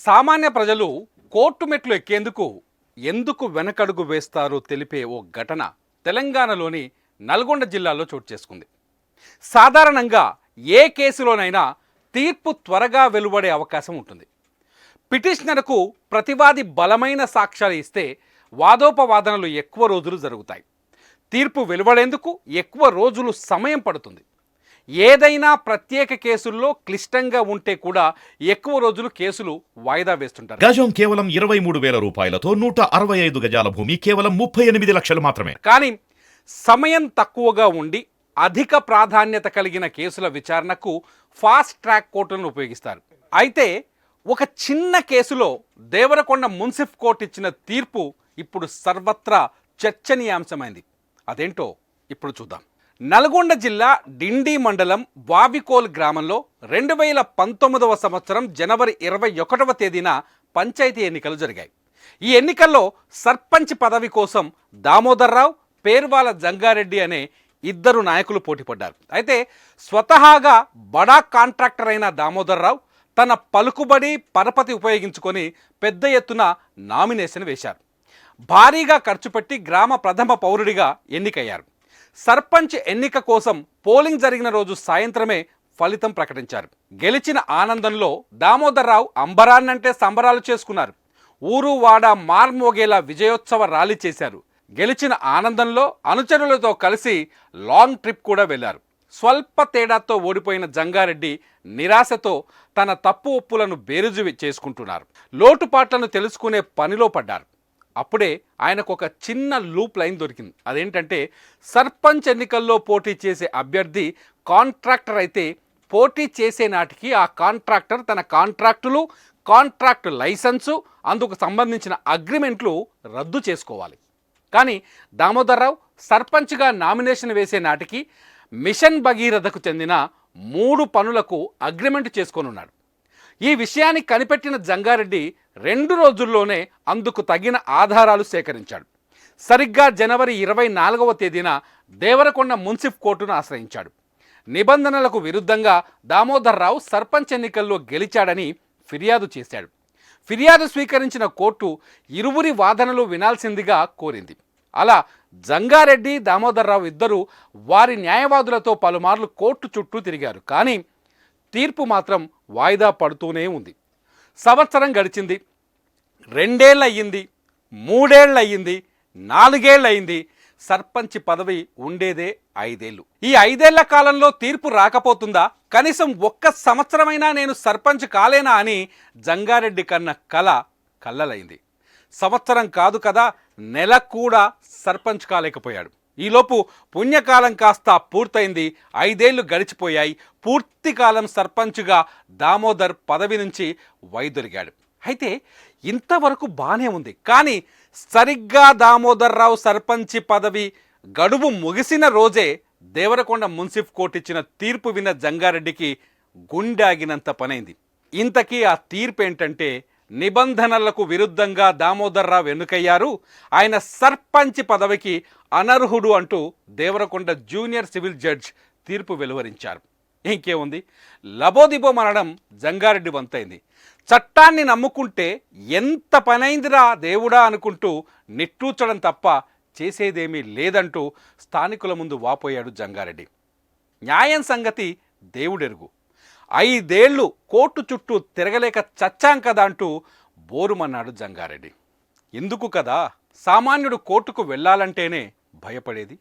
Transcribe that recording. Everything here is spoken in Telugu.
సామాన్య ప్రజలు కోర్టు మెట్లు ఎక్కేందుకు ఎందుకు వెనకడుగు వేస్తారో తెలిపే ఓ ఘటన తెలంగాణలోని నల్గొండ జిల్లాలో చోటు చేసుకుంది. సాధారణంగా ఏ కేసులోనైనా తీర్పు త్వరగా వెలువడే అవకాశం ఉంటుంది. పిటిషనర్కు ప్రతివాది బలమైన సాక్ష్యాలు ఇస్తే వాదోపవాదనలు ఎక్కువ రోజులు జరుగుతాయి. తీర్పు వెలువడేందుకు ఎక్కువ రోజులు సమయం పడుతుంది. ఏదైనా ప్రత్యేక కేసుల్లో క్లిష్టంగా ఉంటే కూడా ఎక్కువ రోజులు కేసులు వాయిదా వేస్తుంటారు. గజం కేవలం 23,000 రూపాయలతో 165 గజాల భూమి కేవలం 38 లక్షలు మాత్రమే. కానీ సమయం తక్కువగా ఉండి అధిక ప్రాధాన్యత కలిగిన కేసుల విచారణకు ఫాస్ట్ ట్రాక్ కోర్టులను ఉపయోగిస్తారు. అయితే ఒక చిన్న కేసులో దేవరకొండ మున్సిఫ్ కోర్టు ఇచ్చిన తీర్పు ఇప్పుడు సర్వత్రా చర్చనీయాంశమైంది. అదేంటో ఇప్పుడు చూద్దాం. నల్గొండ జిల్లా డిండి మండలం వావికోల్ గ్రామంలో 2019 సంవత్సరం జనవరి 21వ తేదీన పంచాయతీ ఎన్నికలు జరిగాయి. ఈ ఎన్నికల్లో సర్పంచ్ పదవి కోసం దామోదర్రావు, పేర్వాల జంగారెడ్డి అనే ఇద్దరు నాయకులు పోటీపడ్డారు. అయితే స్వతహాగా బడా కాంట్రాక్టర్ అయిన దామోదర్రావు తన పలుకుబడి పరపతి ఉపయోగించుకొని పెద్ద ఎత్తున నామినేషన్ వేశారు. భారీగా ఖర్చు పెట్టి గ్రామ ప్రథమ పౌరుడిగా ఎన్నికయ్యారు. సర్పంచ్ ఎన్నిక కోసం పోలింగ్ జరిగిన రోజు సాయంత్రమే ఫలితం ప్రకటించారు. గెలిచిన ఆనందంలో దామోదర్రావు అంబరాన్నంటే సంబరాలు చేసుకున్నారు. ఊరు వాడ మార్మోగేలా విజయోత్సవ ర్యాలీ చేశారు. గెలిచిన ఆనందంలో అనుచరులతో కలిసి లాంగ్ ట్రిప్ కూడా వెళ్లారు. స్వల్ప తేడాతో ఓడిపోయిన జంగారెడ్డి నిరాశతో తన తప్పు ఒప్పులను బేరుజు చేసుకుంటున్నారు. లోటుపాట్లను తెలుసుకునే పనిలో పడ్డారు. అప్పుడే ఆయనకు ఒక చిన్న లూప్ లైన్ దొరికింది. అదేంటంటే సర్పంచ్ ఎన్నికల్లో పోటీ చేసే అభ్యర్థి కాంట్రాక్టర్ అయితే పోటీ చేసే నాటికి ఆ కాంట్రాక్టర్ తన కాంట్రాక్టులు, కాంట్రాక్ట్ లైసెన్సు, అందుకు సంబంధించిన అగ్రిమెంట్లు రద్దు చేసుకోవాలి. కానీ దామోదర్రావు సర్పంచ్గా నామినేషన్ వేసే నాటికి మిషన్ భగీరథకు చెందిన 3 పనులకు అగ్రిమెంట్ చేసుకోనున్నాడు. ఈ విషయాన్ని కనిపెట్టిన జంగారెడ్డి 2 రోజుల్లోనే అందుకు తగిన ఆధారాలు సేకరించాడు. సరిగ్గా జనవరి 24వ తేదీన దేవరకొండ మున్సిఫ్ కోర్టును ఆశ్రయించాడు. నిబంధనలకు విరుద్ధంగా దామోదర్రావు సర్పంచ్ ఎన్నికల్లో గెలిచాడని ఫిర్యాదు చేశాడు. ఫిర్యాదు స్వీకరించిన కోర్టు ఇరువురి వాదనలు వినాల్సిందిగా కోరింది. అలా జంగారెడ్డి, దామోదర్రావు ఇద్దరు వారి న్యాయవాదులతో పలుమార్లు కోర్టు చుట్టూ తిరిగారు. కానీ తీర్పు మాత్రం వాయిదా పడుతూనే ఉంది. సంవత్సరం గడిచింది, 2 ఏళ్ళు అయ్యింది, 3 ఏళ్ళు అయ్యింది, 4 ఏళ్ళు అయింది. సర్పంచ్ పదవి ఉండేదే 5 ఏళ్ళు. ఈ 5 ఏళ్ల కాలంలో తీర్పు రాకపోతుందా, కనీసం ఒక్క సంవత్సరమైనా నేను సర్పంచ్ కాలేనా అని జంగారెడ్డి కన్న కల కల్లలైంది. సంవత్సరం కాదు కదా, నెల కూడా సర్పంచ్ కాలేకపోయాడు. ఈలోపు పుణ్యకాలం కాస్త పూర్తయింది. 5 ఏళ్ళు గడిచిపోయాయి. పూర్తి కాలం సర్పంచ్గా దామోదర్ పదవి నుంచి వైదొలిగాడు. అయితే ఇంతవరకు బాగానే ఉంది. కానీ సరిగ్గా దామోదర్రావు సర్పంచ్ పదవి గడువు ముగిసిన రోజే దేవరకొండ మున్సిఫ్ కోర్టు ఇచ్చిన తీర్పు విన్న జంగారెడ్డికి గుండాగినంత పనైంది. ఇంతకీ ఆ తీర్పు ఏంటంటే, నిబంధనలకు విరుద్ధంగా దామోదర్రావు ఎన్నికయ్యారు, ఆయన సర్పంచ్ పదవికి అనర్హుడు అంటూ దేవరకొండ జూనియర్ సివిల్ జడ్జ్ తీర్పు వెలువరించారు. ఇంకేముంది, లబోదిబో మనడం జంగారెడ్డి వంతైంది. చట్టాన్ని నమ్ముకుంటే ఎంత పనైందిరా దేవుడా అనుకుంటూ నిట్టూర్చడం తప్ప చేసేదేమీ లేదంటూ స్థానికుల ముందు వాపోయాడు జంగారెడ్డి. న్యాయం సంగతి దేవుడెరుగు, 5 ఏళ్ళు కోర్టు చుట్టూ తిరగలేక చచ్చాం కదా అంటూ బోరుమన్నాడు జంగారెడ్డి. ఎందుకు కదా సామాన్యుడు కోర్టుకు వెళ్ళాలంటేనే భయపడేది.